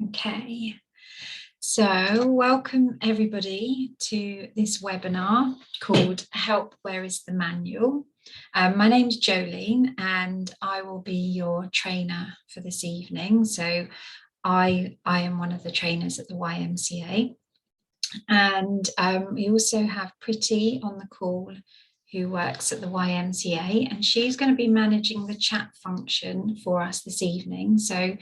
Okay, so welcome everybody to this webinar called Help, Where is the Manual? My name's Jolene and I will be your trainer for this evening. So I am one of the trainers at the YMCA, and we also have Pretty on the call who works at the YMCA, and she's going to be managing the chat function for us this evening. So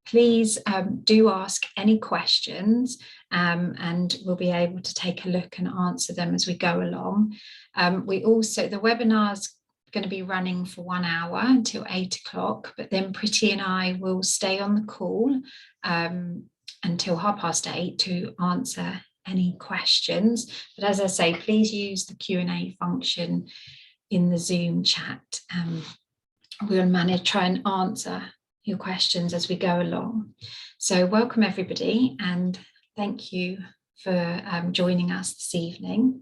please do ask any questions and we'll be able to take a look and answer them as we go along. The webinar's going to be running for 1 hour until 8 o'clock, but then Pretty and I will stay on the call until 8:30 to answer any questions. But as I say, please use the Q&A function in the Zoom chat. We'll try and answer your questions as we go along. So welcome everybody and thank you for joining us this evening.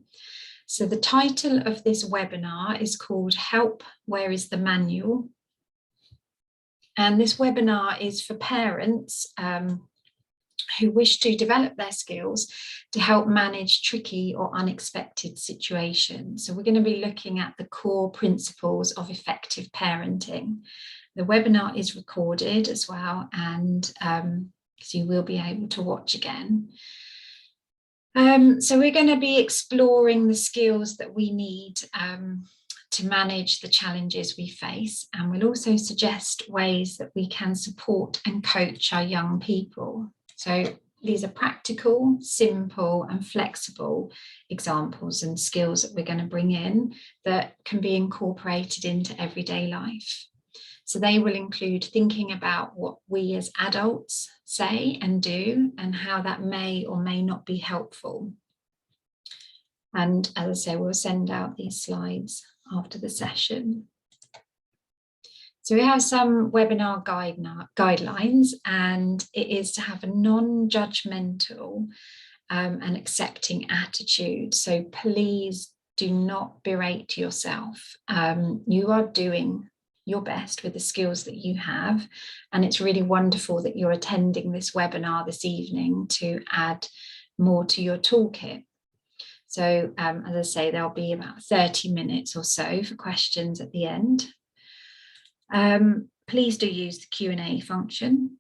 So the title of this webinar is called Help, Where is the Manual? And this webinar is for parents who wish to develop their skills to help manage tricky or unexpected situations. So we're going to be looking at the core principles of effective parenting. The webinar is recorded as well, and so you will be able to watch again. So we're going to be exploring the skills that we need to manage the challenges we face, and we'll also suggest ways that we can support and coach our young people. So these are practical, simple and flexible examples and skills that we're going to bring in that can be incorporated into everyday life. So they will include thinking about what we as adults say and do and how that may or may not be helpful. And as I say, we'll send out these slides after the session. So we have some webinar guidelines, and it is to have a non-judgmental and accepting attitude. So please do not berate yourself. You are doing your best with the skills that you have, and it's really wonderful that you're attending this webinar this evening to add more to your toolkit. So as I say, there'll be about 30 minutes or so for questions at the end. Please do use the Q&A function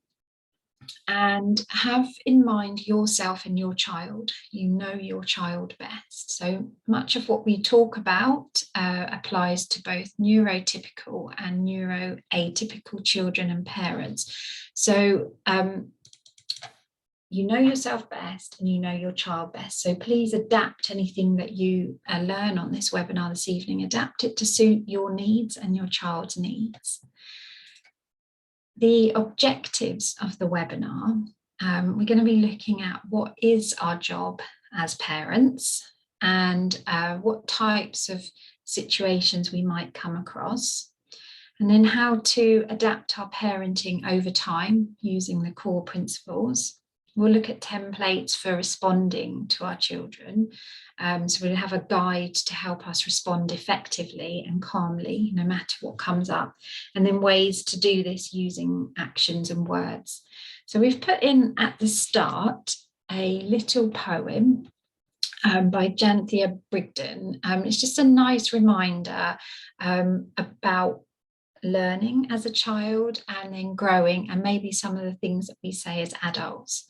and have in mind yourself and your child. You know your child best. So much of what we talk about applies to both neurotypical and neuroatypical children and parents. So you know yourself best and you know your child best. So please adapt anything that you learn on this webinar this evening, adapt it to suit your needs and your child's needs. The objectives of the webinar, we're going to be looking at what is our job as parents and what types of situations we might come across, and then how to adapt our parenting over time using the core principles. We'll look at templates for responding to our children. So we'll have a guide to help us respond effectively and calmly, no matter what comes up, and then ways to do this using actions and words. So we've put in at the start a little poem by Janthia Brigden. It's just a nice reminder about learning as a child and then growing, and maybe some of the things that we say as adults.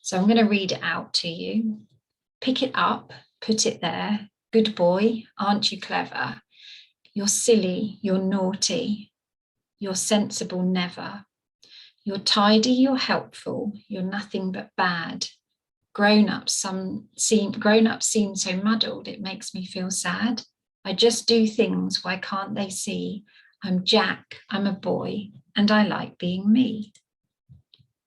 So I'm going to read it out to you. Pick it up, put it there. Good boy, aren't you clever? You're silly, you're naughty. You're sensible never. You're tidy, you're helpful. You're nothing but bad. Grown-ups seem so muddled, it makes me feel sad. I just do things, why can't they see? I'm Jack, I'm a boy, and I like being me.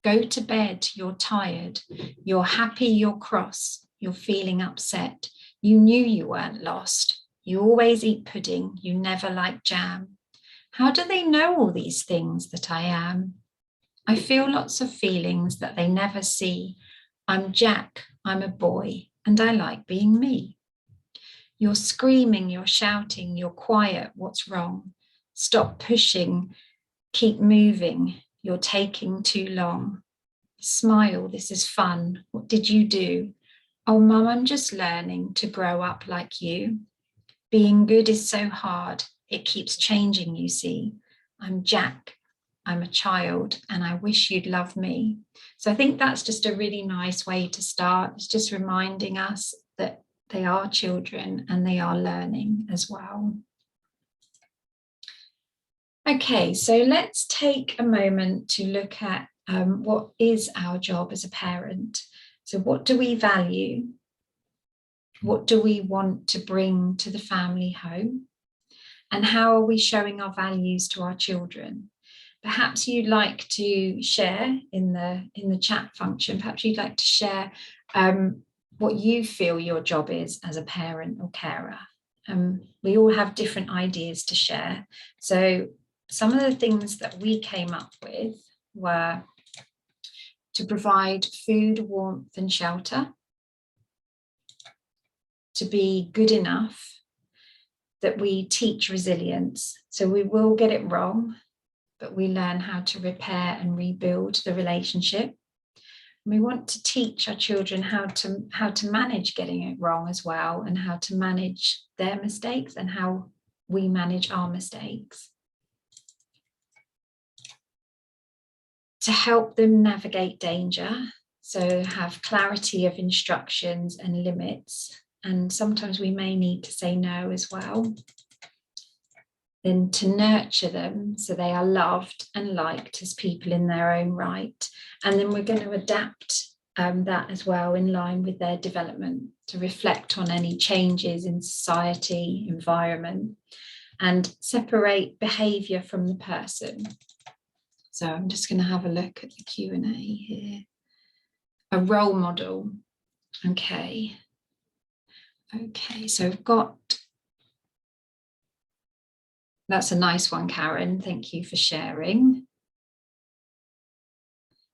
Go to bed, you're tired. You're happy, you're cross. You're feeling upset. You knew you weren't lost. You always eat pudding, you never like jam. How do they know all these things that I am? I feel lots of feelings that they never see. I'm Jack, I'm a boy, and I like being me. You're screaming, you're shouting, you're quiet, what's wrong? Stop pushing, keep moving, you're taking too long. Smile, this is fun. What did you do? Oh, Mum, I'm just learning to grow up like you. Being good is so hard. It keeps changing, you see. I'm Jack. I'm a child and I wish you'd love me. So I think that's just a really nice way to start. It's just reminding us that they are children and they are learning as well. Okay, so let's take a moment to look at what is our job as a parent. So what do we value? What do we want to bring to the family home? And how are we showing our values to our children? Perhaps you'd like to share in the chat function, perhaps you'd like to share what you feel your job is as a parent or carer. We all have different ideas to share. So some of the things that we came up with were to provide food, warmth, and shelter, to be good enough, that we teach resilience. So we will get it wrong, but we learn how to repair and rebuild the relationship. We want to teach our children how to manage getting it wrong as well, and how to manage their mistakes and how we manage our mistakes. To help them navigate danger, so have clarity of instructions and limits, and sometimes we may need to say no as well. Then to nurture them so they are loved and liked as people in their own right. And then we're going to adapt that as well in line with their development, to reflect on any changes in society, environment, and separate behaviour from the person. So I'm just going to have a look at the Q&A here. A role model. Okay, so I've got, that's a nice one, Karen. Thank you for sharing.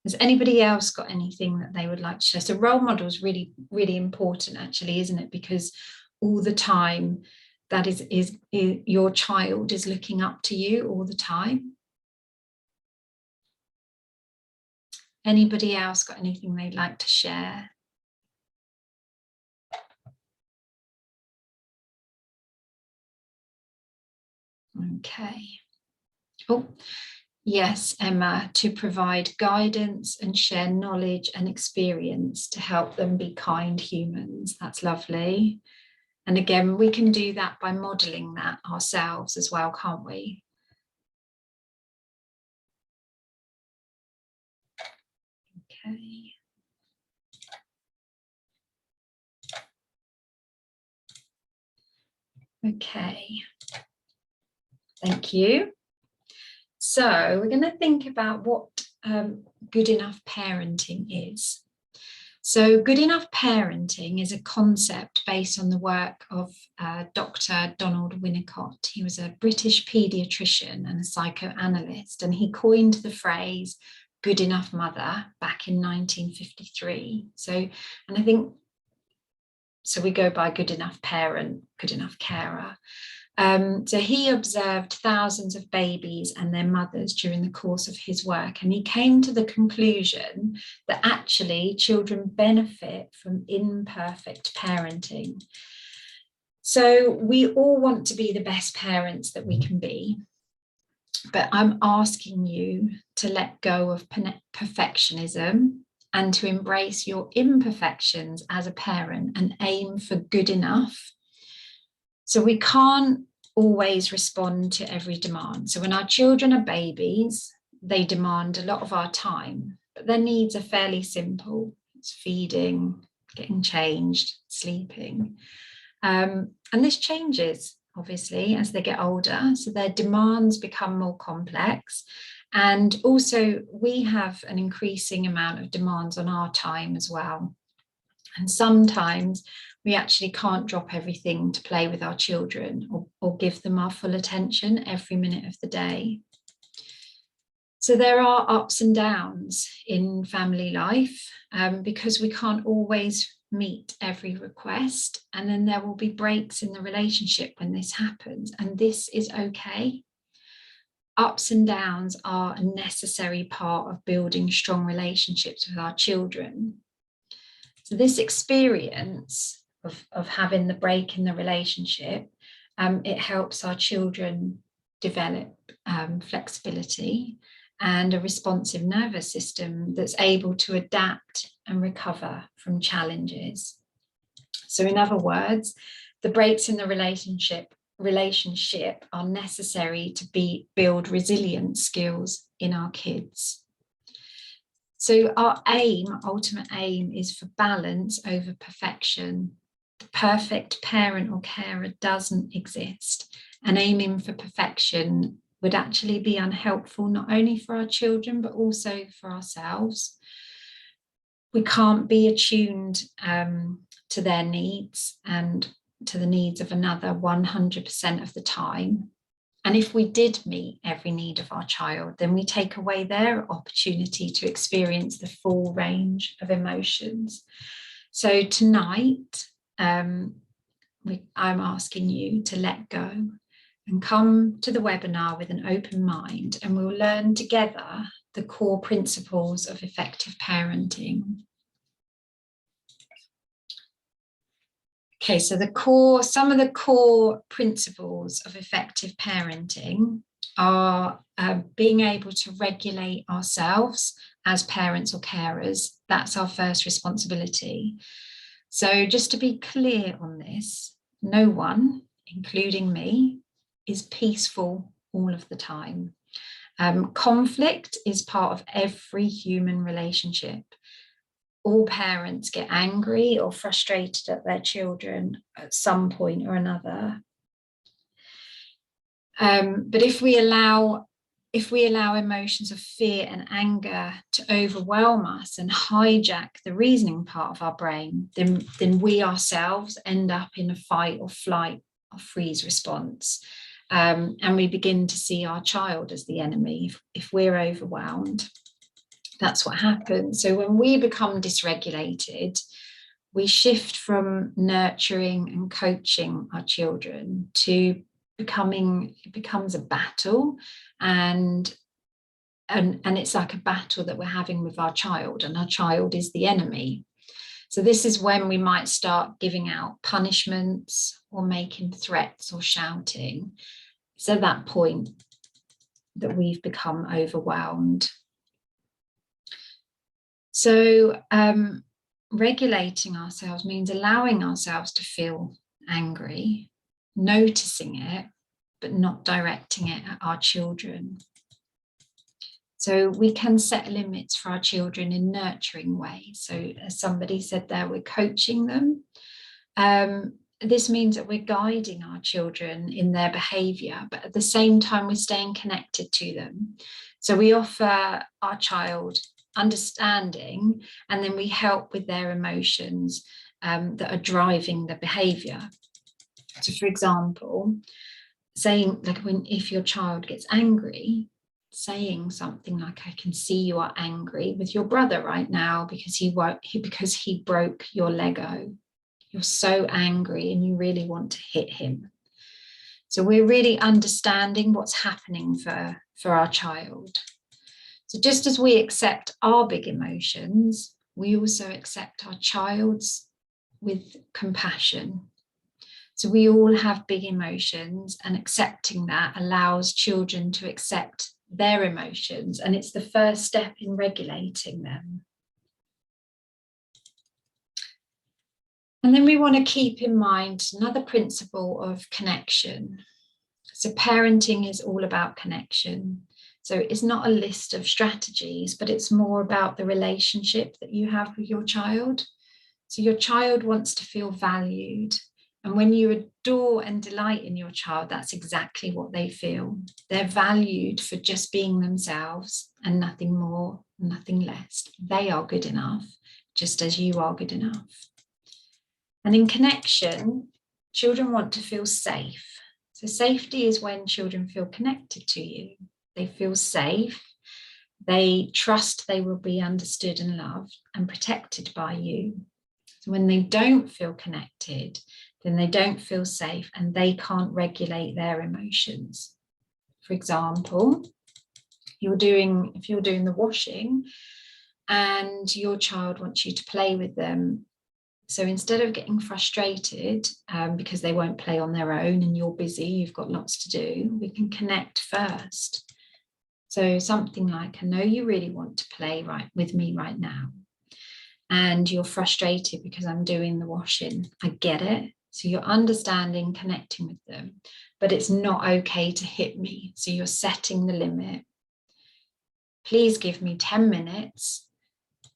Has anybody else got anything that they would like to share? So role model is really, really important actually, isn't it? Because all the time that is your child is looking up to you all the time. Anybody else got anything they'd like to share? Okay. Oh, yes, Emma, to provide guidance and share knowledge and experience to help them be kind humans. That's lovely. And again, we can do that by modeling that ourselves as well, can't we? Okay. Okay. Thank you. So we're going to think about what good enough parenting is. So good enough parenting is a concept based on the work of Dr. Donald Winnicott. He was a British paediatrician and a psychoanalyst, and he coined the phrase good enough mother back in 1953. So, and I think, so we go by good enough parent, good enough carer. So he observed thousands of babies and their mothers during the course of his work, and he came to the conclusion that actually children benefit from imperfect parenting. So we all want to be the best parents that we can be, but I'm asking you to let go of perfectionism and to embrace your imperfections as a parent and aim for good enough. So we can't always respond to every demand. So when our children are babies, they demand a lot of our time, but their needs are fairly simple. It's feeding, getting changed, sleeping. And this changes, obviously, as they get older. So their demands become more complex. And also we have an increasing amount of demands on our time as well. And sometimes we actually can't drop everything to play with our children or give them our full attention every minute of the day. So there are ups and downs in family life because we can't always meet every request. And then there will be breaks in the relationship when this happens. And this is okay. ups and downs are a necessary part of building strong relationships with our children. So this experience of having the break in the relationship, it helps our children develop flexibility and a responsive nervous system that's able to adapt and recover from challenges. So in other words, the breaks in the relationship are necessary to build resilience skills in our kids. So our ultimate aim is for balance over perfection. The perfect parent or carer doesn't exist, and aiming for perfection would actually be unhelpful, not only for our children, but also for ourselves. We can't be attuned to their needs and to the needs of another 100% of the time. And if we did meet every need of our child, then we take away their opportunity to experience the full range of emotions. So tonight, I'm asking you to let go and come to the webinar with an open mind, and we'll learn together the core principles of effective parenting. Okay, so some of the core principles of effective parenting are being able to regulate ourselves as parents or carers. That's our first responsibility. So just to be clear on this, no one, including me, is peaceful all of the time. Conflict is part of every human relationship. All parents get angry or frustrated at their children at some point or another. But if we allow emotions of fear and anger to overwhelm us and hijack the reasoning part of our brain, then we ourselves end up in a fight or flight or freeze response. And we begin to see our child as the enemy if we're overwhelmed. That's what happens. So when we become dysregulated, we shift from nurturing and coaching our children to it becomes a battle, and it's like a battle that we're having with our child, and our child is the enemy. So this is when we might start giving out punishments or making threats or shouting. It's at that point that we've become overwhelmed. So regulating ourselves means allowing ourselves to feel angry, noticing it, but not directing it at our children. So we can set limits for our children in nurturing ways. So as somebody said there, we're coaching them. This means that we're guiding our children in their behaviour, but at the same time, we're staying connected to them. So we offer our child understanding, and then we help with their emotions that are driving the behaviour. So for example, saying if your child gets angry, saying something like, I can see you are angry with your brother right now because he broke your Lego. You're so angry and you really want to hit him. So we're really understanding what's happening for our child. So just as we accept our big emotions, we also accept our child's with compassion. So we all have big emotions, and accepting that allows children to accept their emotions, and it's the first step in regulating them. And then we want to keep in mind another principle of connection. So parenting is all about connection. So it's not a list of strategies, but it's more about the relationship that you have with your child. So your child wants to feel valued. And when you adore and delight in your child, that's exactly what they feel. They're valued for just being themselves and nothing more, nothing less. They are good enough, just as you are good enough. And in connection, children want to feel safe. So safety is when children feel connected to you. They feel safe. They trust they will be understood and loved and protected by you. So when they don't feel connected, then they don't feel safe and they can't regulate their emotions. For example, if you're doing the washing and your child wants you to play with them, so instead of getting frustrated because they won't play on their own and you're busy, you've got lots to do, we can connect first. So something like, I know you really want to play with me right now, and you're frustrated because I'm doing the washing. I get it. So you're understanding, connecting with them, but it's not okay to hit me. So you're setting the limit. Please give me 10 minutes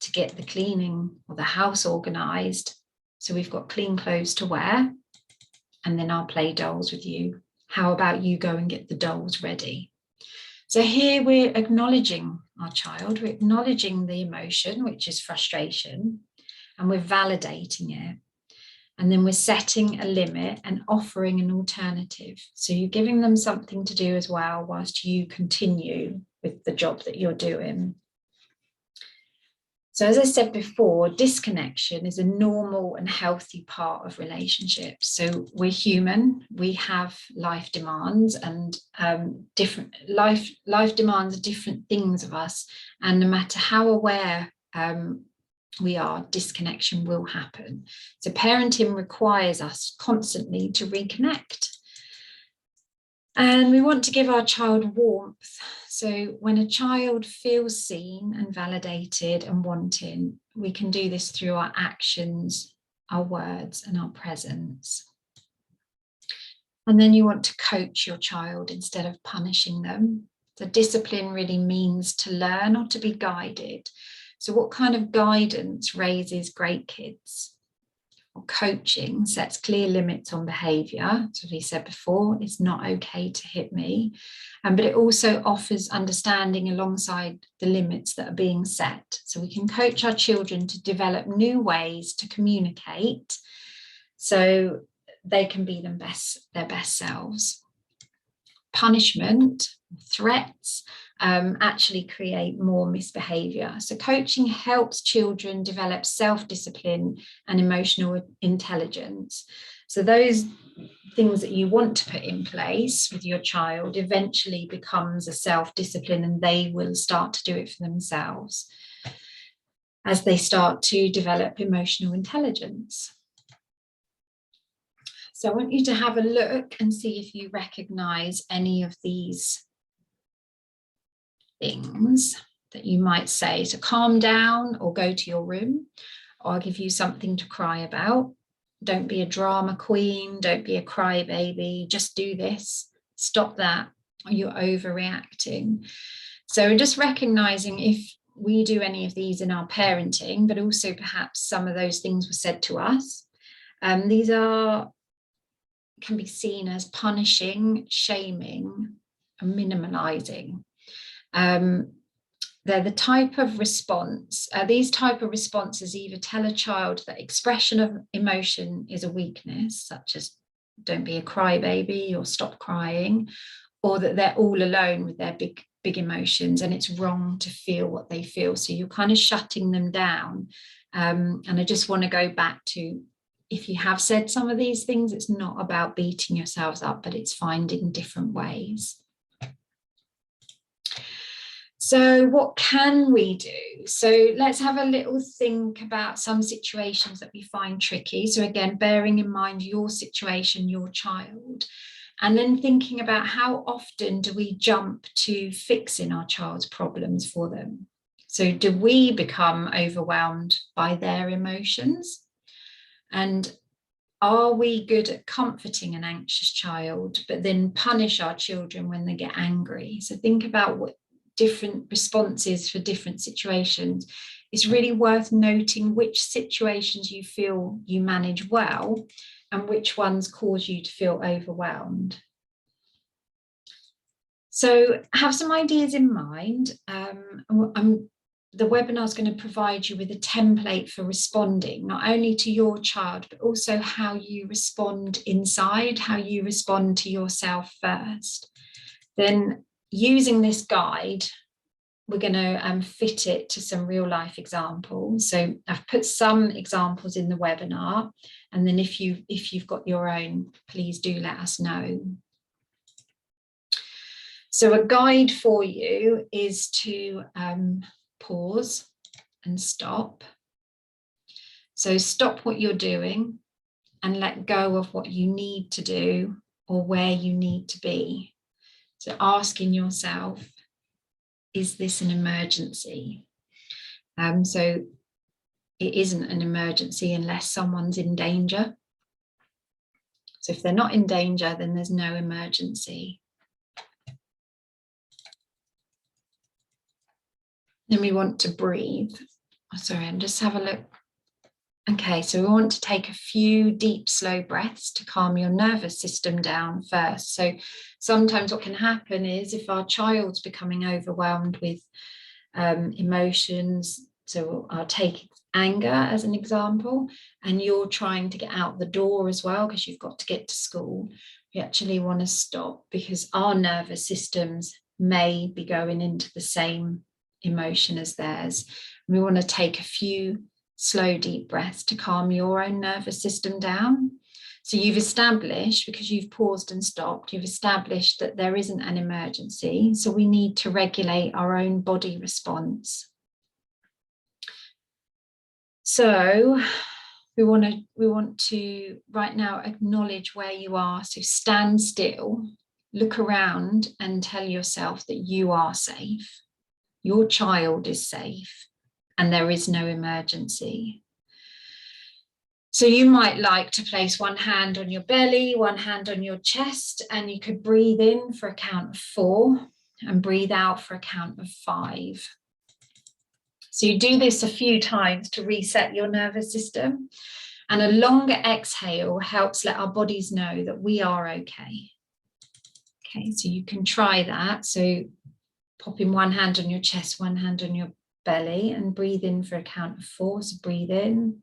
to get the cleaning or the house organized, so we've got clean clothes to wear, and then I'll play dolls with you. How about you go and get the dolls ready? So here we're acknowledging our child, we're acknowledging the emotion, which is frustration, and we're validating it. And then we're setting a limit and offering an alternative. So you're giving them something to do as well whilst you continue with the job that you're doing. So as I said before, disconnection is a normal and healthy part of relationships. So we're human, we have life demands, and different life demands different things of us. And no matter how aware we are, disconnection will happen. So parenting requires us constantly to reconnect. And we want to give our child warmth. So when a child feels seen and validated and wanting, we can do this through our actions, our words, and our presence. And then you want to coach your child instead of punishing them. So discipline really means to learn or to be guided. So what kind of guidance raises great kids? Or coaching sets clear limits on behaviour. So as we said before, it's not okay to hit me. But it also offers understanding alongside the limits that are being set. So we can coach our children to develop new ways to communicate so they can be their best selves. Punishment, threats, actually create more misbehaviour. So coaching helps children develop self-discipline and emotional intelligence. So those things that you want to put in place with your child eventually becomes a self-discipline, and they will start to do it for themselves as they start to develop emotional intelligence. So I want you to have a look and see if you recognise any of these things that you might say. So calm down, or go to your room, or I'll give you something to cry about. Don't be a drama queen, don't be a crybaby, just do this, stop that, or you're overreacting. So just recognising if we do any of these in our parenting, but also perhaps some of those things were said to us. These can be seen as punishing, shaming, and minimalising. They're the type of response. These type of responses either tell a child that expression of emotion is a weakness, such as don't be a crybaby or stop crying, or that they're all alone with their big emotions and it's wrong to feel what they feel. So you're kind of shutting them down. And I just want to go back to, if you have said some of these things, it's not about beating yourselves up, but it's finding different ways. So what can we do? So let's have a little think about some situations that we find tricky. So again, bearing in mind your situation, your child, and then thinking about how often do we jump to fixing our child's problems for them? So do we become overwhelmed by their emotions? And are we good at comforting an anxious child, but then punish our children when they get angry? So think about what different responses for different situations. It's really worth noting which situations you feel you manage well and which ones cause you to feel overwhelmed. So have some ideas in mind. The webinar is going to provide you with a template for responding, not only to your child, but also how you respond inside, how you respond to yourself first. Then using this guide, we're going to fit it to some real life examples. So I've put some examples in the webinar, and then if you've got your own, please do let us know. So a guide for you is to pause and stop. So stop what you're doing and let go of what you need to do or where you need to be. So asking yourself, is this an emergency? So it isn't an emergency unless someone's in danger. So if they're not in danger, then there's no emergency. Then we want to breathe. Oh, sorry, and just have a look. Okay, so we want to take a few deep, slow breaths to calm your nervous system down first. So sometimes what can happen is if our child's becoming overwhelmed with emotions, so I'll take anger as an example, and you're trying to get out the door as well because you've got to get to school, we actually want to stop because our nervous systems may be going into the same emotion as theirs. We want to take a few slow, deep breaths to calm your own nervous system down. So you've established, because you've paused and stopped, you've established that there isn't an emergency. So we need to regulate our own body response. So we want to right now acknowledge where you are. So stand still, look around and tell yourself that you are safe. Your child is safe and there is no emergency. So you might like to place one hand on your belly, one hand on your chest, and you could breathe in for a count of 4 and breathe out for a count of 5. So you do this a few times to reset your nervous system, and a longer exhale helps let our bodies know that we are okay. Okay, so you can try that. So popping one hand on your chest, one hand on your belly, and breathe in for a count of 4. So breathe in.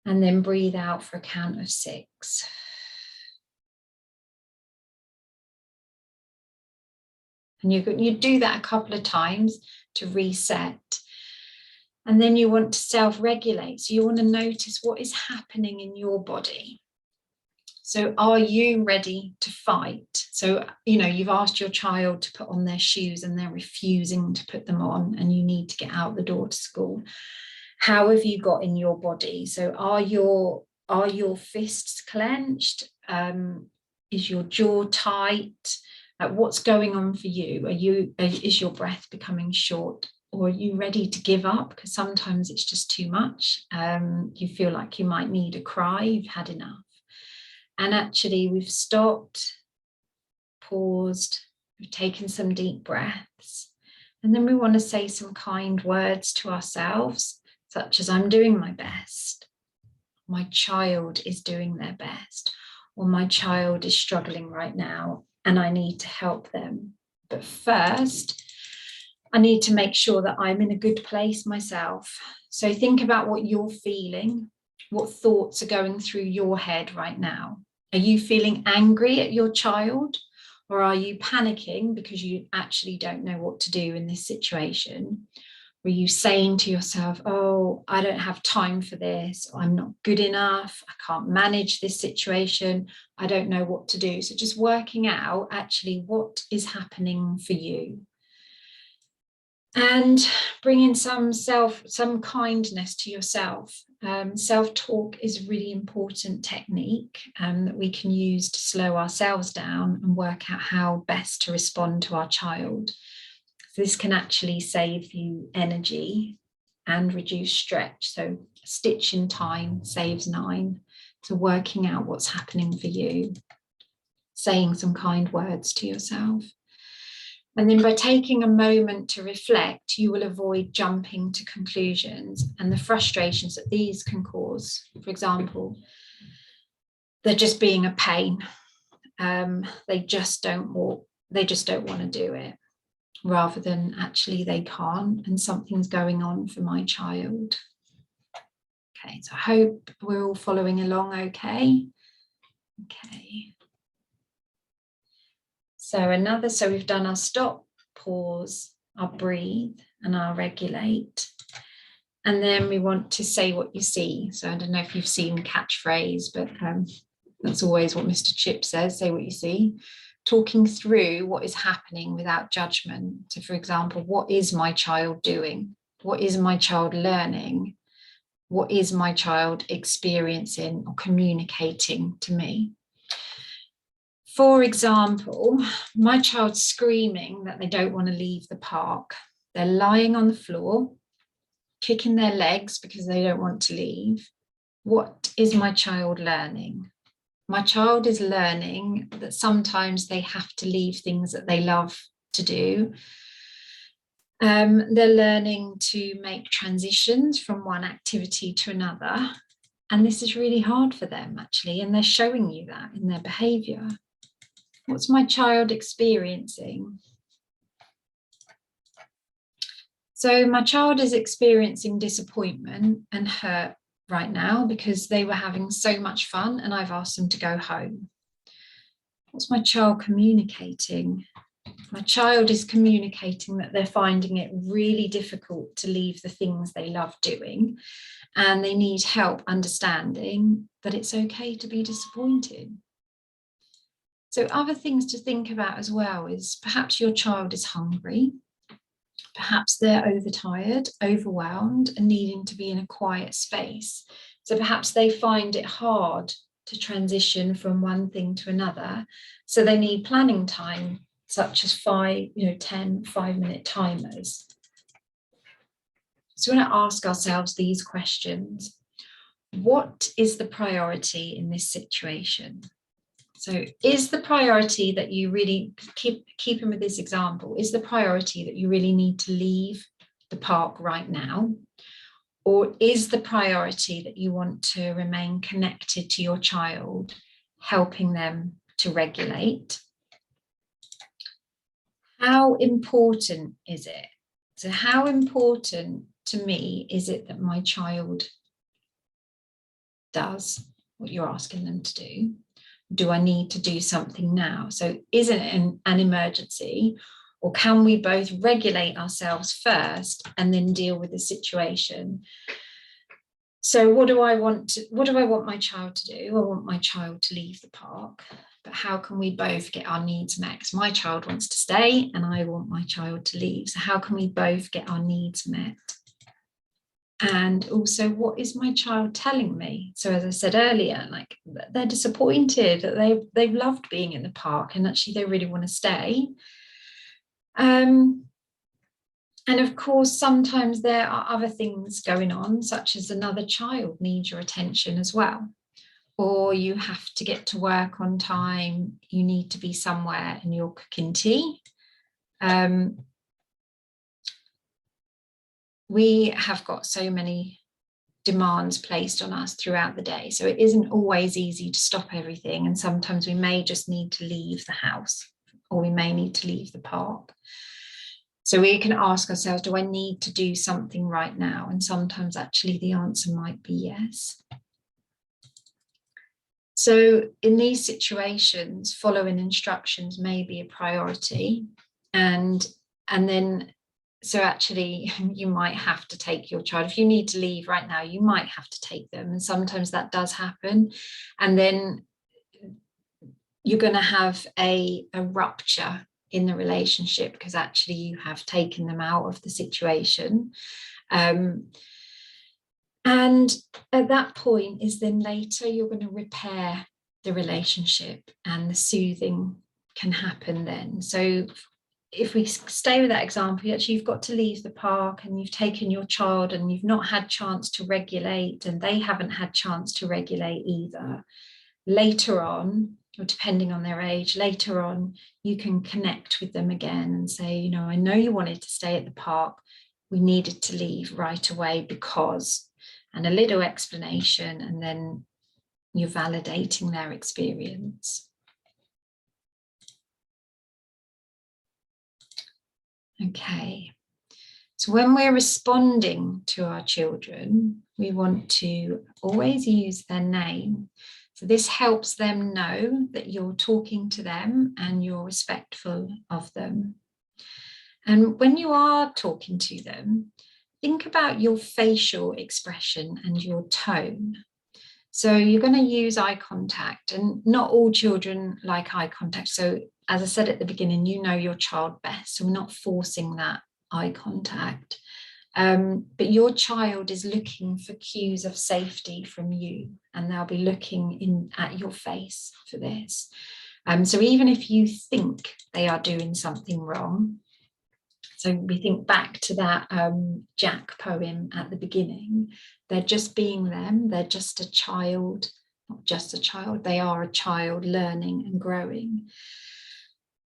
And then breathe out for a count of 6. And you do that a couple of times to reset. And then you want to self-regulate. So you want to notice what is happening in your body. So are you ready to fight? So, you've asked your child to put on their shoes and they're refusing to put them on and you need to get out the door to school. How have you got in your body? So are your fists clenched? Is your jaw tight? What's going on for you? Is your breath becoming short? Or are you ready to give up? Because sometimes it's just too much. You feel like you might need a cry, you've had enough. And actually we've stopped, paused, we've taken some deep breaths. And then we want to say some kind words to ourselves, such as I'm doing my best, my child is doing their best, or my child is struggling right now and I need to help them. But first, I need to make sure that I'm in a good place myself. So think about what you're feeling, what thoughts are going through your head right now. Are you feeling angry at your child? Or are you panicking because you actually don't know what to do in this situation? Were you saying to yourself, oh, I don't have time for this, I'm not good enough, I can't manage this situation, I don't know what to do? So just working out actually what is happening for you. And bringing some kindness to yourself. Self-talk is a really important technique that we can use to slow ourselves down and work out how best to respond to our child. This can actually save you energy and reduce stretch. So a stitch in time saves 9. So working out what's happening for you, saying some kind words to yourself. And then by taking a moment to reflect, you will avoid jumping to conclusions and the frustrations that these can cause. For example, they're just being a pain. They just don't want to do it, rather than actually they can't and something's going on for my child. Okay, so I hope we're all following along okay. Okay. So we've done our stop, pause, our breathe, and our regulate. And then we want to say what you see. So I don't know if you've seen catchphrase, but that's always what Mr. Chip says, say what you see. talking through what is happening without judgment. So, for example, what is my child doing? What is my child learning? What is my child experiencing or communicating to me? For example, my child's screaming that they don't want to leave the park. They're lying on the floor, kicking their legs because they don't want to leave. What is my child learning? My child is learning that sometimes they have to leave things that they love to do. They're learning to make transitions from one activity to another. And this is really hard for them, actually, and they're showing you that in their behaviour. What's my child experiencing? So my child is experiencing disappointment and hurt right now because they were having so much fun and I've asked them to go home. What's my child communicating? My child is communicating that they're finding it really difficult to leave the things they love doing, and they need help understanding that it's okay to be disappointed. So other things to think about as well is perhaps your child is hungry. Perhaps they're overtired, overwhelmed, and needing to be in a quiet space. So perhaps they find it hard to transition from one thing to another. So they need planning time, such as 10, 5-minute timers. So we want to ask ourselves these questions. What is the priority in this situation? So is the priority that you really, keeping with this example, is the priority that you really need to leave the park right now? Or is the priority that you want to remain connected to your child, helping them to regulate? How important is it? So how important to me is it that my child does what you're asking them to do? Do I need to do something now? So is it an emergency, or can we both regulate ourselves first and then deal with the situation? So what do I want my child to do? I want my child to leave the park, but how can we both get our needs met? Because my child wants to stay and I want my child to leave. So how can we both get our needs met? And also, what is my child telling me? So as I said earlier, like they're disappointed, that they've loved being in the park and actually they really want to stay. And of course, sometimes there are other things going on, such as another child needs your attention as well. Or you have to get to work on time, you need to be somewhere and you're cooking tea. We have got so many demands placed on us throughout the day. So it isn't always easy to stop everything. And sometimes we may just need to leave the house, or we may need to leave the park. So we can ask ourselves, do I need to do something right now? And sometimes actually the answer might be yes. So in these situations, following instructions may be a priority. And then, so actually you might have to take your child. If you need to leave right now, you might have to take them. And sometimes that does happen. And then you're going to have a rupture in the relationship because actually you have taken them out of the situation. And at that point is then later you're going to repair the relationship and the soothing can happen then. So if we stay with that example, actually you've got to leave the park and you've taken your child and you've not had chance to regulate and they haven't had chance to regulate either. Later on, or depending on their age, later on, you can connect with them again and say, I know you wanted to stay at the park. We needed to leave right away because, and a little explanation, and then you're validating their experience. Okay. So when we're responding to our children, we want to always use their name. So this helps them know that you're talking to them and you're respectful of them. And when you are talking to them, think about your facial expression and your tone. So you're going to use eye contact, and not all children like eye contact. So as I said at the beginning, you know your child best, so we're not forcing that eye contact. But your child is looking for cues of safety from you, and they'll be looking at your face for this. So even if you think they are doing something wrong, so we think back to that Jack poem at the beginning, they're just being them, they're just a child, not just a child, they are a child learning and growing.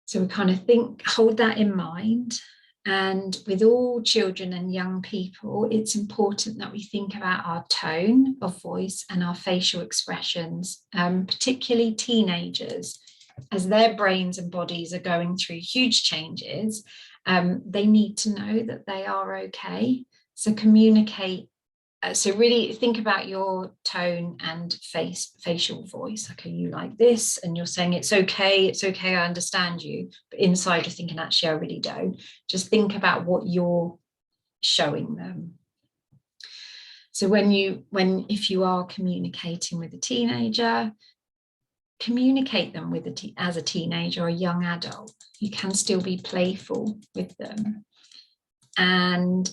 So we kind of hold that in mind. And with all children and young people, it's important that we think about our tone of voice and our facial expressions, particularly teenagers, as their brains and bodies are going through huge changes. They need to know that they are okay. So communicate. So really think about your tone and facial voice. Okay, you like this, and you're saying it's okay, I understand you. But inside you're thinking, actually, I really don't. Just think about what you're showing them. So if you are communicating with a teenager, communicate them as a teenager or a young adult. You can still be playful with them and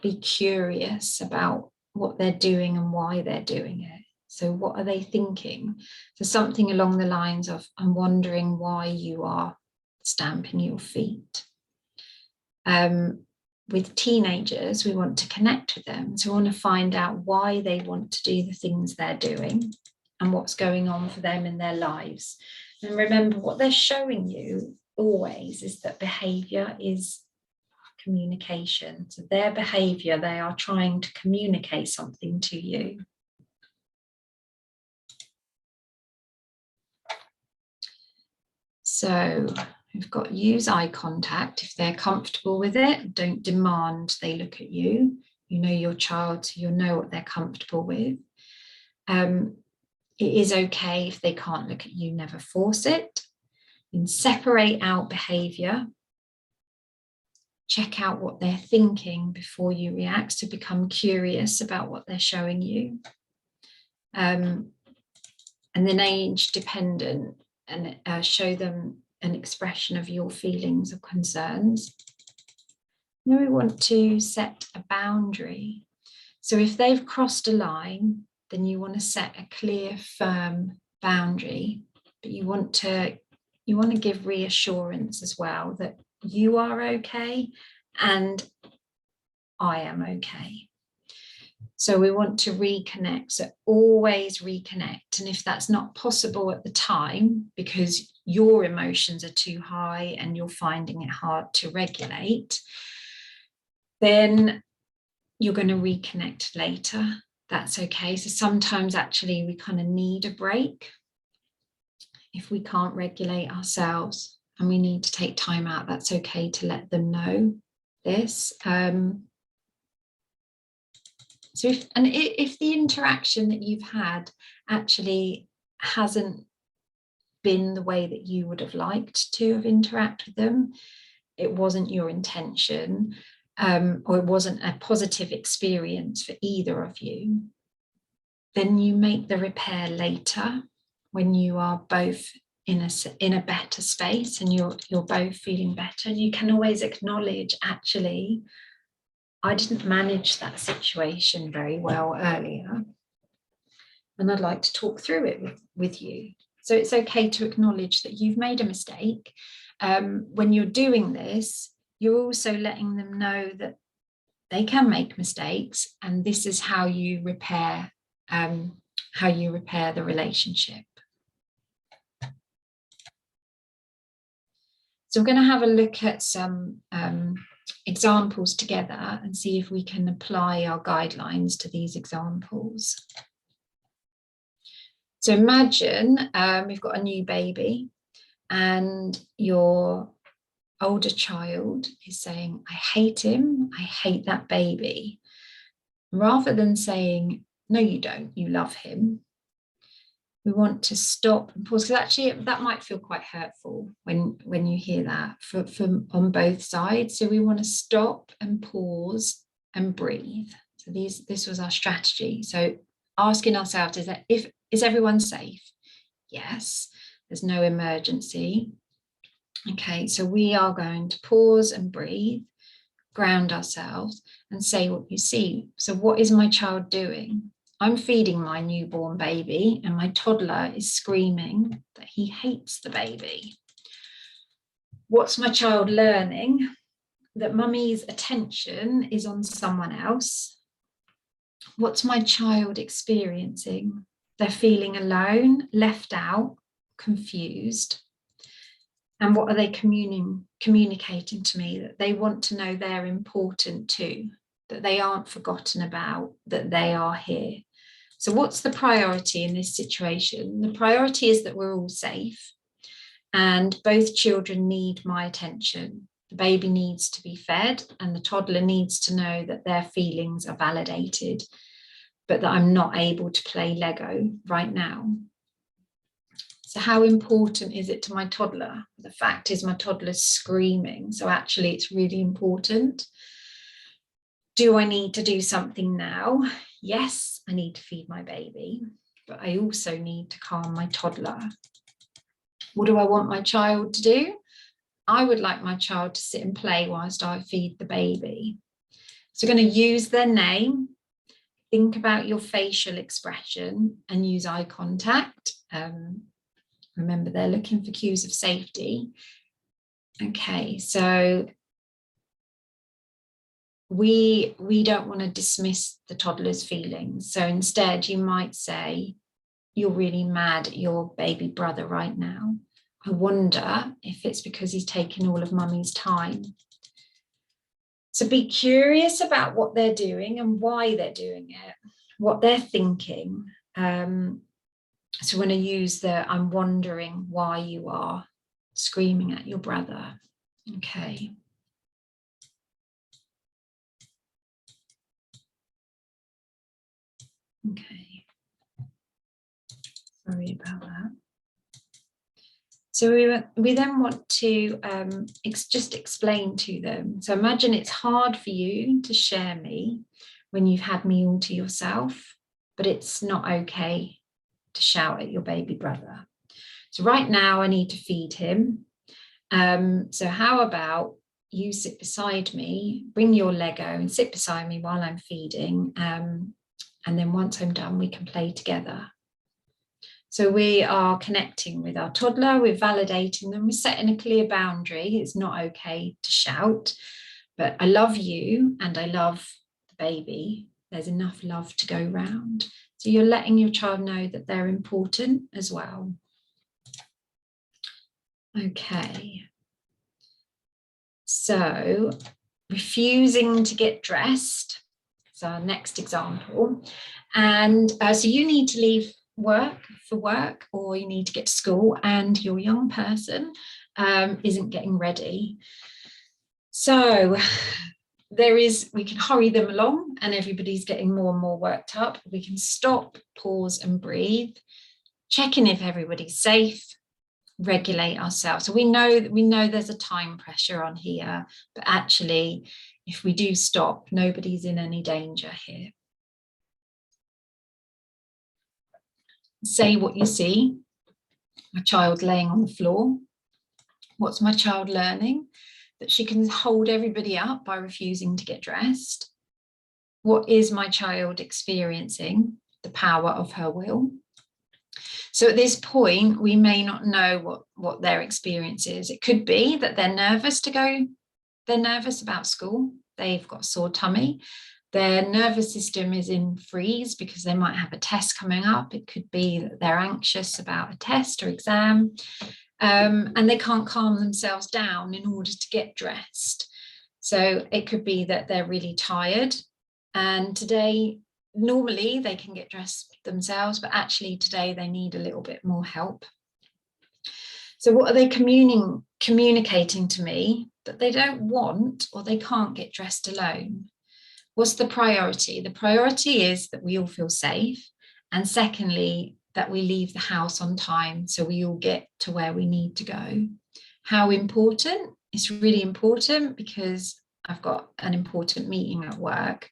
be curious about what they're doing and why they're doing it. So what are they thinking? So something along the lines of, I'm wondering why you are stamping your feet. With teenagers, we want to connect with them. So we want to find out why they want to do the things they're doing and what's going on for them in their lives. And remember, what they're showing you always is that behavior is communication. So their behavior, they are trying to communicate something to you. So we've got use eye contact if they're comfortable with it. Don't demand they look at you. You know your child, so you'll know what they're comfortable with. It is okay if they can't look at you, never force it. And separate out behavior. Check out what they're thinking before you react, to become curious about what they're showing you. And then age dependent, and show them an expression of your feelings or concerns. Then we want to set a boundary. So if they've crossed a line, then you want to set a clear, firm boundary, but you want to give reassurance as well that you are okay and I am okay. So we want to reconnect. So always reconnect. And if that's not possible at the time because your emotions are too high and you're finding it hard to regulate, then you're going to reconnect later. That's okay. So sometimes actually we kind of need a break if we can't regulate ourselves and we need to take time out. That's okay to let them know this. So if the interaction that you've had actually hasn't been the way that you would have liked to have interacted with them, it wasn't your intention, or it wasn't a positive experience for either of you, then you make the repair later when you are both in a better space and you're both feeling better. You can always acknowledge, actually, I didn't manage that situation very well earlier, and I'd like to talk through it with you. So it's okay to acknowledge that you've made a mistake. When you're doing this, you're also letting them know that they can make mistakes, and this is how you repair the relationship. So we're going to have a look at some examples together and see if we can apply our guidelines to these examples. So imagine we've got a new baby and your older child is saying, I hate him, I hate that baby. Rather than saying, no, you don't, you love him, we want to stop and pause, because actually that might feel quite hurtful when you hear that from on both sides. So we want to stop and pause and breathe. So this was our strategy. So asking ourselves, is everyone safe? Yes. There's no emergency. Okay, so we are going to pause and breathe, ground ourselves, and say what you see. So what is my child doing? I'm feeding my newborn baby, and my toddler is screaming that he hates the baby. What's my child learning? That mummy's attention is on someone else. What's my child experiencing? They're feeling alone, left out, confused. And what are they communicating to me? That they want to know they're important too, that they aren't forgotten about, that they are here. So what's the priority in this situation? The priority is that we're all safe, and both children need my attention. The baby needs to be fed, and the toddler needs to know that their feelings are validated, but that I'm not able to play Lego right now. So how important is it to my toddler? The fact is my toddler's screaming, so actually it's really important. Do I need to do something now? Yes, I need to feed my baby, but I also need to calm my toddler. What do I want my child to do? I would like my child to sit and play whilst I feed the baby. So I'm going to use their name, think about your facial expression, and use eye contact. Remember, they're looking for cues of safety. Okay, so we don't want to dismiss the toddler's feelings. So instead, you might say, you're really mad at your baby brother right now. I wonder if it's because he's taken all of mummy's time. So be curious about what they're doing and why they're doing it, what they're thinking. So we're going to use the I'm wondering why you are screaming at your brother. Okay. Okay. Sorry about that. So we then want to just explain to them. So imagine it's hard for you to share me when you've had me all to yourself, but it's not okay to shout at your baby brother. So right now I need to feed him. So how about you sit beside me, bring your Lego and sit beside me while I'm feeding. And then once I'm done, we can play together. So we are connecting with our toddler, we're validating them, we're setting a clear boundary. It's not okay to shout, but I love you and I love the baby. There's enough love to go round. So you're letting your child know that they're important as well. Okay. So refusing to get dressed is our next example. And so you need to leave for work, or you need to get to school, and your young person isn't getting ready. So we can hurry them along and everybody's getting more and more worked up. We can stop, pause and breathe, check in if everybody's safe, regulate ourselves. So we know there's a time pressure on here, but actually if we do stop, nobody's in any danger here. Say what you see. My child laying on the floor. What's my child learning? That she can hold everybody up by refusing to get dressed. What is my child experiencing? The power of her will. So at this point, we may not know what their experience is. It could be that they're nervous about school. They've got a sore tummy. Their nervous system is in freeze because they might have a test coming up. It could be that they're anxious about a test or exam, and they can't calm themselves down in order to get dressed. So it could be that they're really tired, and today, normally they can get dressed themselves, but actually today they need a little bit more help. So what are they communicating to me? That they don't want or they can't get dressed alone. What's the priority? The priority is that we all feel safe. And secondly, that we leave the house on time so we all get to where we need to go. How important? It's really important because I've got an important meeting at work.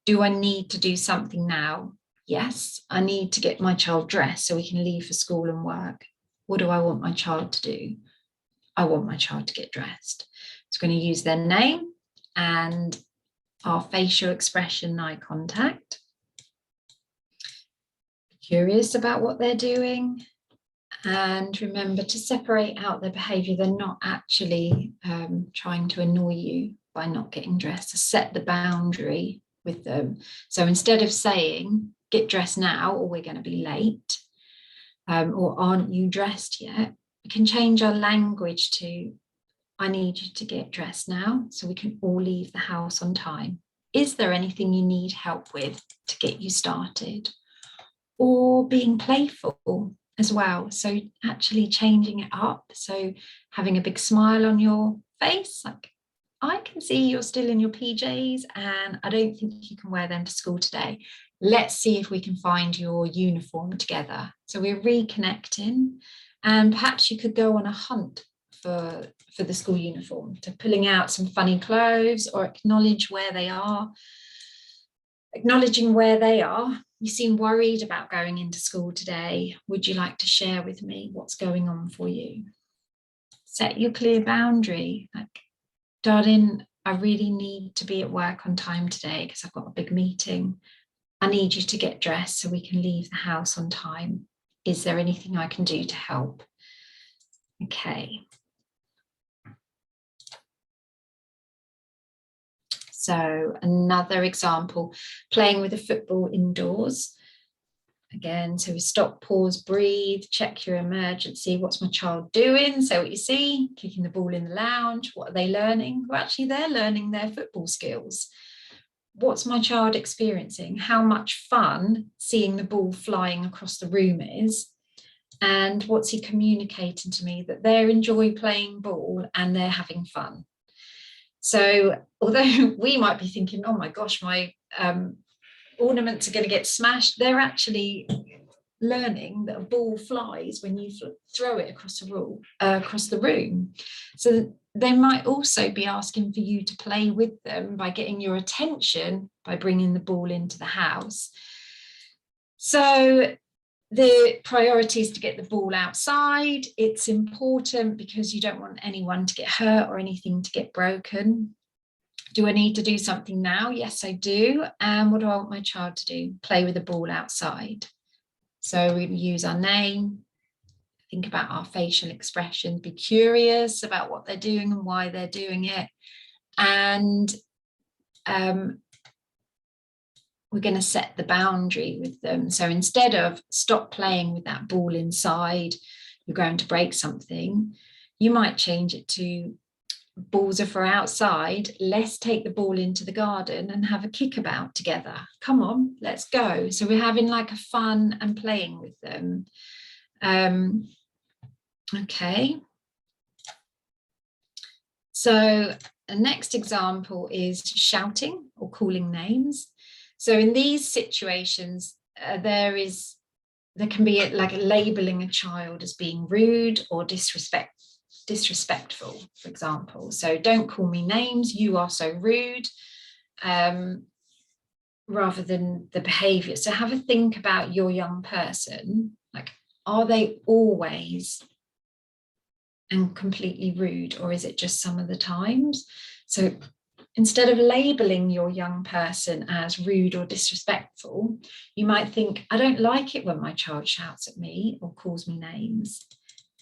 Do I need to do something now? Yes, I need to get my child dressed so we can leave for school and work. What do I want my child to do? I want my child to get dressed. So we're going to use their name and our facial expression, eye contact. Curious about what they're doing. And remember to separate out their behaviour. They're not actually trying to annoy you by not getting dressed. To set the boundary with them. So instead of saying, get dressed now or we're going to be late, or aren't you dressed yet, we can change our language to, I need you to get dressed now so we can all leave the house on time. Is there anything you need help with to get you started? Or being playful as well. So actually changing it up. So having a big smile on your face, like, I can see you're still in your PJs and I don't think you can wear them to school today. Let's see if we can find your uniform together. So we're reconnecting, and perhaps you could go on a hunt for the school uniform, to pulling out some funny clothes, or acknowledge where they are. Acknowledging where they are. You seem worried about going into school today. Would you like to share with me what's going on for you? Set your clear boundary. Like, darling, I really need to be at work on time today because I've got a big meeting. I need you to get dressed so we can leave the house on time. Is there anything I can do to help? Okay. So another example, playing with a football indoors. Again, so we stop, pause, breathe, check your emergency. What's my child doing? So what you see, kicking the ball in the lounge. What are they learning? Well, actually, they're learning their football skills. What's my child experiencing? How much fun seeing the ball flying across the room is. And what's he communicating to me? That they enjoy playing ball and they're having fun. So although we might be thinking, oh my gosh, my ornaments are going to get smashed, they're actually learning that a ball flies when you throw it across the room. So they might also be asking for you to play with them by getting your attention by bringing the ball into the house. So the priority is to get the ball outside. It's important because you don't want anyone to get hurt or anything to get broken. Do I need to do something now? Yes, I do. And what do I want my child to do? Play with the ball outside. So we use our name, think about our facial expression, be curious about what they're doing and why they're doing it. And we're going to set the boundary with them. So instead of stop playing with that ball inside, you're going to break something, you might change it to balls are for outside. Let's take the ball into the garden and have a kickabout together. Come on, let's go. So we're having like a fun and playing with them. Okay. So the next example is shouting or calling names. So in these situations, there can be like a labeling a child as being rude or disrespectful, for example. So don't call me names, you are so rude, rather than the behavior. So have a think about your young person. Like, are they always and completely rude, or is it just some of the times? So instead of labeling your young person as rude or disrespectful, you might think, I don't like it when my child shouts at me or calls me names.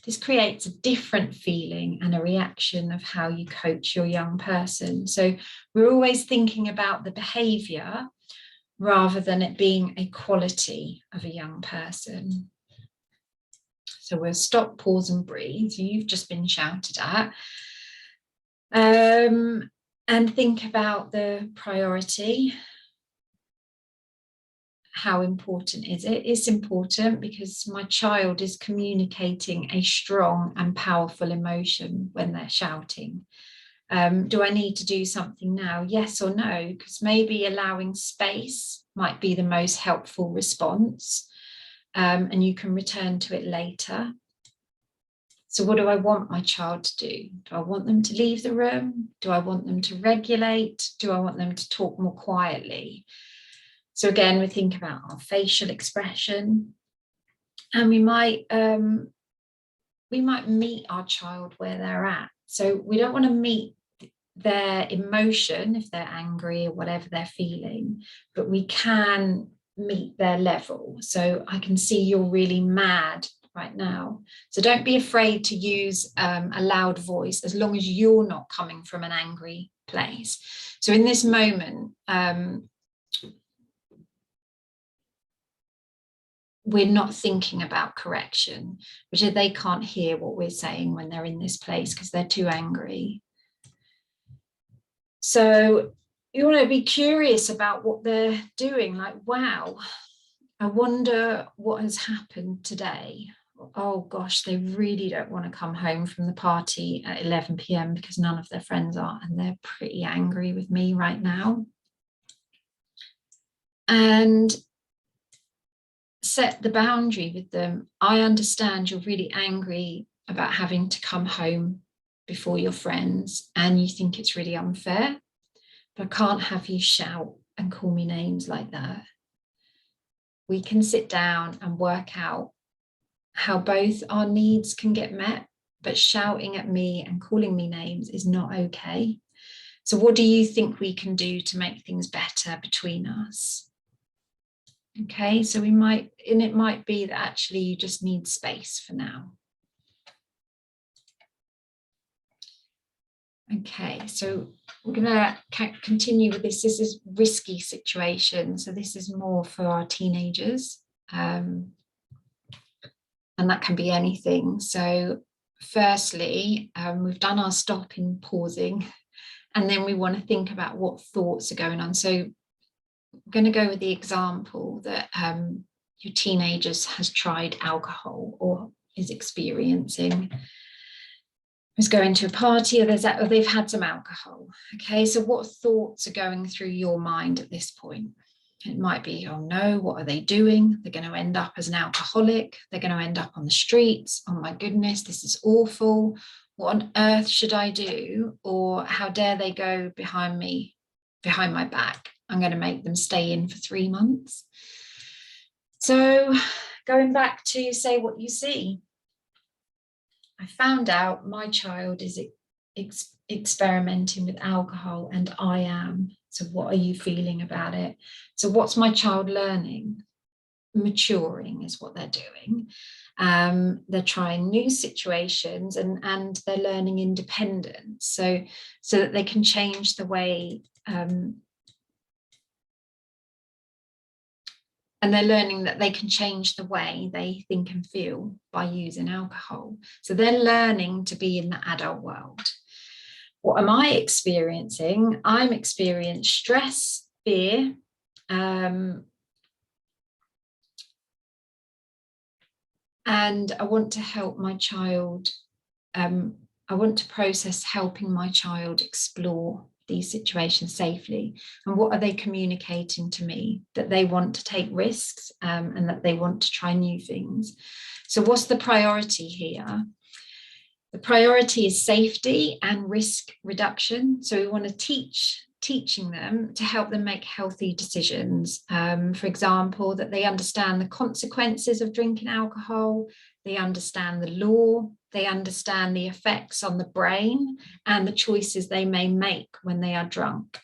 This creates a different feeling and a reaction of how you coach your young person. So we're always thinking about the behavior rather than it being a quality of a young person. So we'll stop, pause and breathe. So you've just been shouted at. And think about the priority. How important is it? It's important because my child is communicating a strong and powerful emotion when they're shouting. Do I need to do something now? Yes or no? Because maybe allowing space might be the most helpful response, and you can return to it later. So what do I want my child to do? Do I want them to leave the room? Do I want them to regulate? Do I want them to talk more quietly? So again, we think about our facial expression, and we might we might meet our child where they're at. So we don't want to meet their emotion if they're angry or whatever they're feeling, but we can meet their level. So I can see you're really mad right now. So don't be afraid to use a loud voice as long as you're not coming from an angry place. So in this moment, we're not thinking about correction, which they can't hear what we're saying when they're in this place because they're too angry. So you want to be curious about what they're doing, like, wow, I wonder what has happened today. Oh gosh, they really don't want to come home from the party at 11 p.m. because none of their friends are, and they're pretty angry with me right now. And set the boundary with them. I understand you're really angry about having to come home before your friends and you think it's really unfair, but I can't have you shout and call me names like that. We can sit down and work out how both our needs can get met, but shouting at me and calling me names is not okay. So what do you think we can do to make things better between us? Okay, so we might, and it might be that actually you just need space for now. Okay, so we're going to continue with this. This is risky situation. So this is more for our teenagers. And that can be anything. So firstly, we've done our stopping, pausing, and then we want to think about what thoughts are going on. So I'm going to go with the example that your teenagers has tried alcohol or is experiencing, is going to a party, or they've had some alcohol. Okay, so what thoughts are going through your mind at this point? It might be, oh no, what are they doing? They're going to end up as an alcoholic. They're going to end up on the streets. Oh my goodness, this is awful. What on earth should I do? Or how dare they go behind me, behind my back? I'm going to make them stay in for 3 months. So going back to say what you see. I found out my child is experimenting with alcohol and I am. So what are you feeling about it? So what's my child learning? Maturing is what they're doing. They're trying new situations and they're learning independence. So that they can change the way and they're learning that they can change the way they think and feel by using alcohol. So they're learning to be in the adult world. What am I experiencing? I'm experiencing stress, fear, and I want to help my child. I want to process helping my child explore these situations safely. And what are they communicating to me? That they want to take risks and that they want to try new things. So what's the priority here? The priority is safety and risk reduction. So we want to teaching them to help them make healthy decisions. For example, that they understand the consequences of drinking alcohol, they understand the law, they understand the effects on the brain and the choices they may make when they are drunk.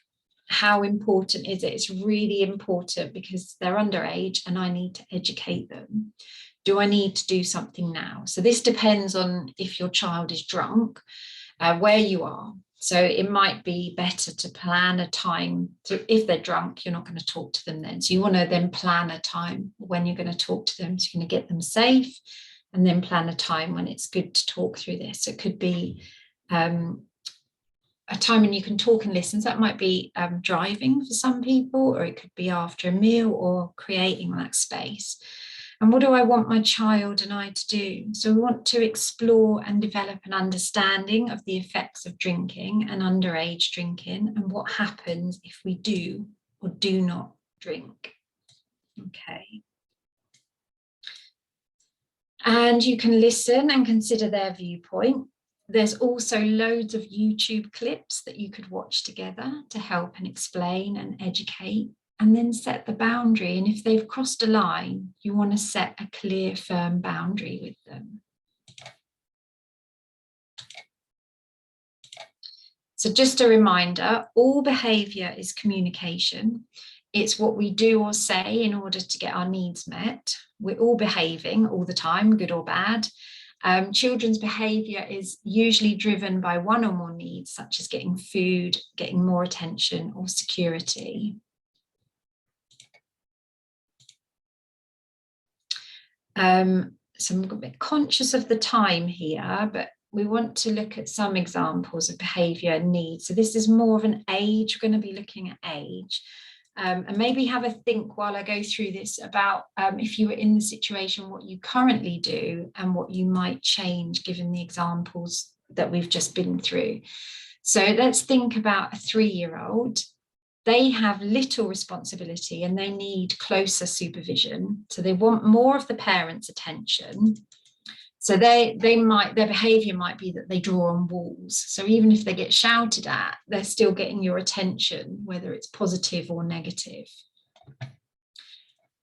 How important is it? It's really important because they're underage and I need to educate them. Do I need to do something now? So this depends on if your child is drunk, where you are. So it might be better to plan a time. So if they're drunk, you're not going to talk to them then. So you want to then plan a time when you're going to talk to them. So you're going to get them safe and then plan a time when it's good to talk through this. So it could be a time when you can talk and listen. So that might be driving for some people, or it could be after a meal or creating that space. And what do I want my child and I to do? So we want to explore and develop an understanding of the effects of drinking and underage drinking and what happens if we do or do not drink. Okay. And you can listen and consider their viewpoint. There's also loads of YouTube clips that you could watch together to help and explain and educate. And then set the boundary. And if they've crossed a line, you want to set a clear, firm boundary with them. So just a reminder, all behaviour is communication. It's what we do or say in order to get our needs met. We're all behaving all the time, good or bad. Children's behaviour is usually driven by one or more needs, such as getting food, getting more attention, or security. So I'm a bit conscious of the time here, but we want to look at some examples of behaviour and needs. So this is more of an age. We're going to be looking at age. And maybe have a think while I go through this about if you were in the situation, what you currently do and what you might change given the examples that we've just been through. So let's think about a 3-year-old. They have little responsibility and they need closer supervision. So they want more of the parents' attention. So their behaviour might be that they draw on walls. So even if they get shouted at, they're still getting your attention, whether it's positive or negative.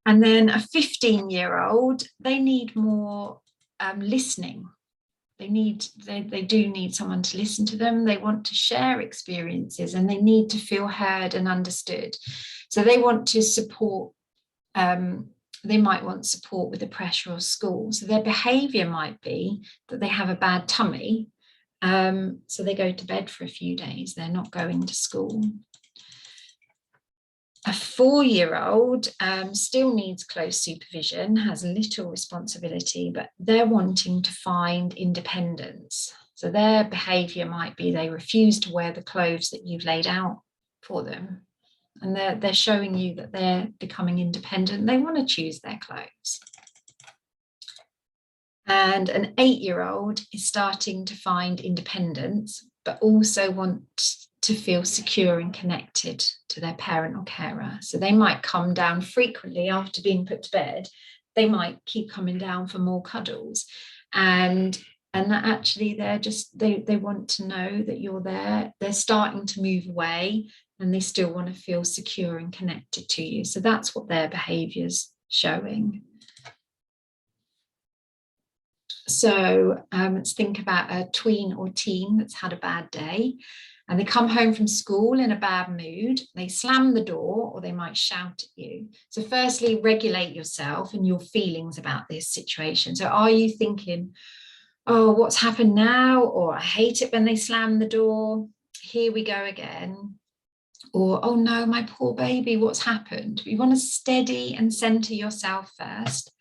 And then a 15-year-old, they need more listening. They do need someone to listen to them. They want to share experiences and they need to feel heard and understood. So they want to support. They might want support with the pressure of school. So their behaviour might be that they have a bad tummy. So they go to bed for a few days. They're not going to school. A 4-year-old still needs close supervision, has little responsibility, but they're wanting to find independence. So their behaviour might be they refuse to wear the clothes that you've laid out for them. And they're showing you that they're becoming independent. They want to choose their clothes. And an 8-year-old is starting to find independence, but also wants to feel secure and connected to their parent or carer. So they might come down frequently after being put to bed. They might keep coming down for more cuddles. And that actually they want to know that you're there. They're starting to move away and they still want to feel secure and connected to you. So that's what their behaviour's showing. So let's think about a tween or teen that's had a bad day and they come home from school in a bad mood. They slam the door or they might shout at you. So firstly, regulate yourself and your feelings about this situation. So are you thinking, oh, what's happened now? Or I hate it when they slam the door. Here we go again. Or, oh no, my poor baby, what's happened? You want to steady and center yourself first.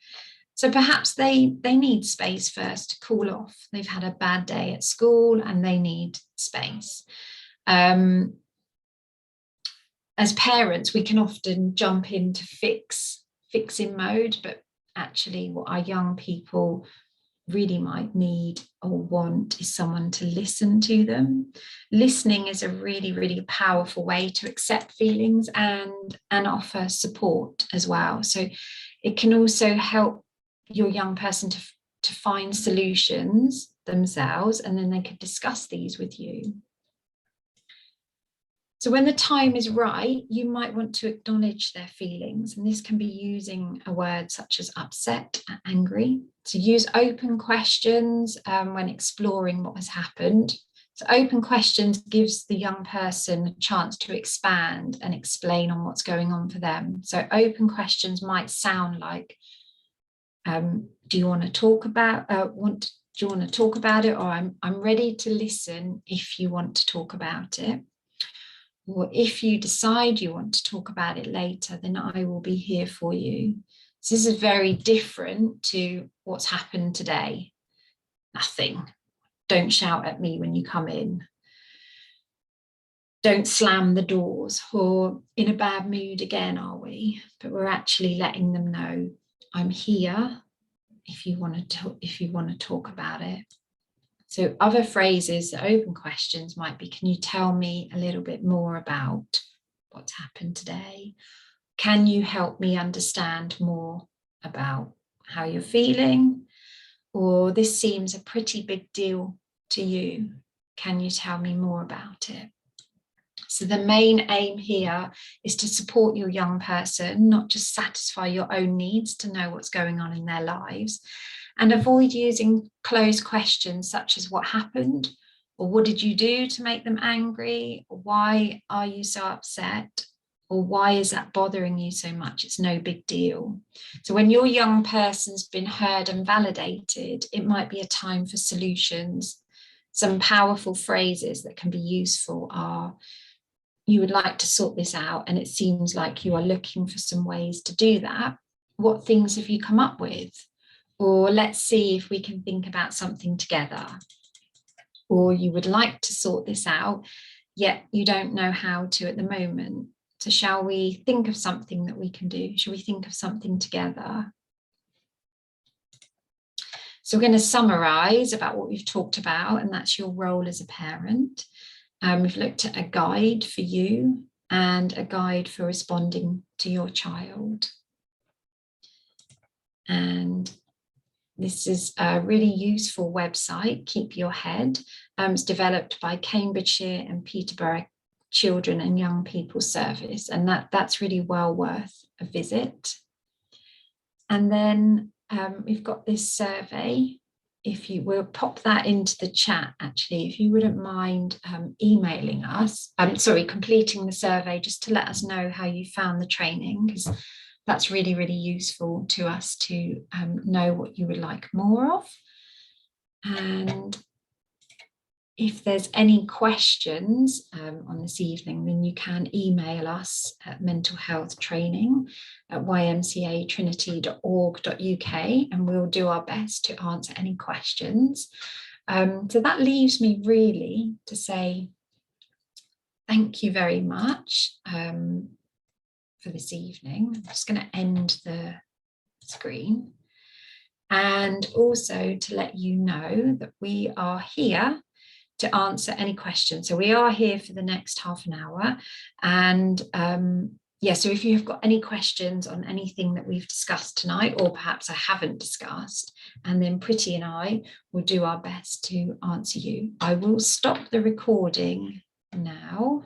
So perhaps they need space first to cool off. They've had a bad day at school and they need space. As parents, we can often jump into fixing mode, but actually what our young people really might need or want is someone to listen to them. Listening is a really, really powerful way to accept feelings and offer support as well. So it can also help your young person to find solutions themselves, and then they could discuss these with you. So when the time is right, you might want to acknowledge their feelings, and this can be using a word such as upset, angry. So use open questions when exploring what has happened. So open questions gives the young person a chance to expand and explain on what's going on for them. So open questions might sound like, do you want to talk about it? Or I'm ready to listen if you want to talk about it. Or if you decide you want to talk about it later, then I will be here for you. So this is very different to what's happened today. Nothing. Don't shout at me when you come in. Don't slam the doors. Or in a bad mood again, are we? But we're actually letting them know, I'm here if you want to talk about it. So other phrases, open questions might be, can you tell me a little bit more about what's happened today? Can you help me understand more about how you're feeling? Or this seems a pretty big deal to you. Can you tell me more about it? So the main aim here is to support your young person, not just satisfy your own needs to know what's going on in their lives, and avoid using closed questions such as what happened Or what did you do to make them angry? Or why are you so upset? Or why is that bothering you so much? It's no big deal. So when your young person's been heard and validated, it might be a time for solutions. Some powerful phrases that can be useful are, you would like to sort this out, and it seems like you are looking for some ways to do that. What things have you come up with? Or let's see if we can think about something together. Or you would like to sort this out, yet you don't know how to at the moment. So shall we think of something that we can do? Shall we think of something together? So we're going to summarize about what we've talked about, and that's your role as a parent. We've looked at a guide for you and a guide for responding to your child. And this is a really useful website, Keep Your Head. It's developed by Cambridgeshire and Peterborough Children and Young People Service, and that's really well worth a visit. And then we've got this survey. If you will pop that into the chat, actually, if you wouldn't mind emailing us, completing the survey just to let us know how you found the training, because that's really, really useful to us to know what you would like more of. And if there's any questions on this evening, then you can email us at mentalhealthtraining@ymcatrinity.org.uk, and we'll do our best to answer any questions. So that leaves me really to say thank you very much for this evening. I'm just going to end the screen, and also to let you know that we are here to answer any questions. So we are here for the next half an hour, and so if you have got any questions on anything that we've discussed tonight, or perhaps I haven't discussed, and then Pretty and I will do our best to answer you. I will stop the recording now.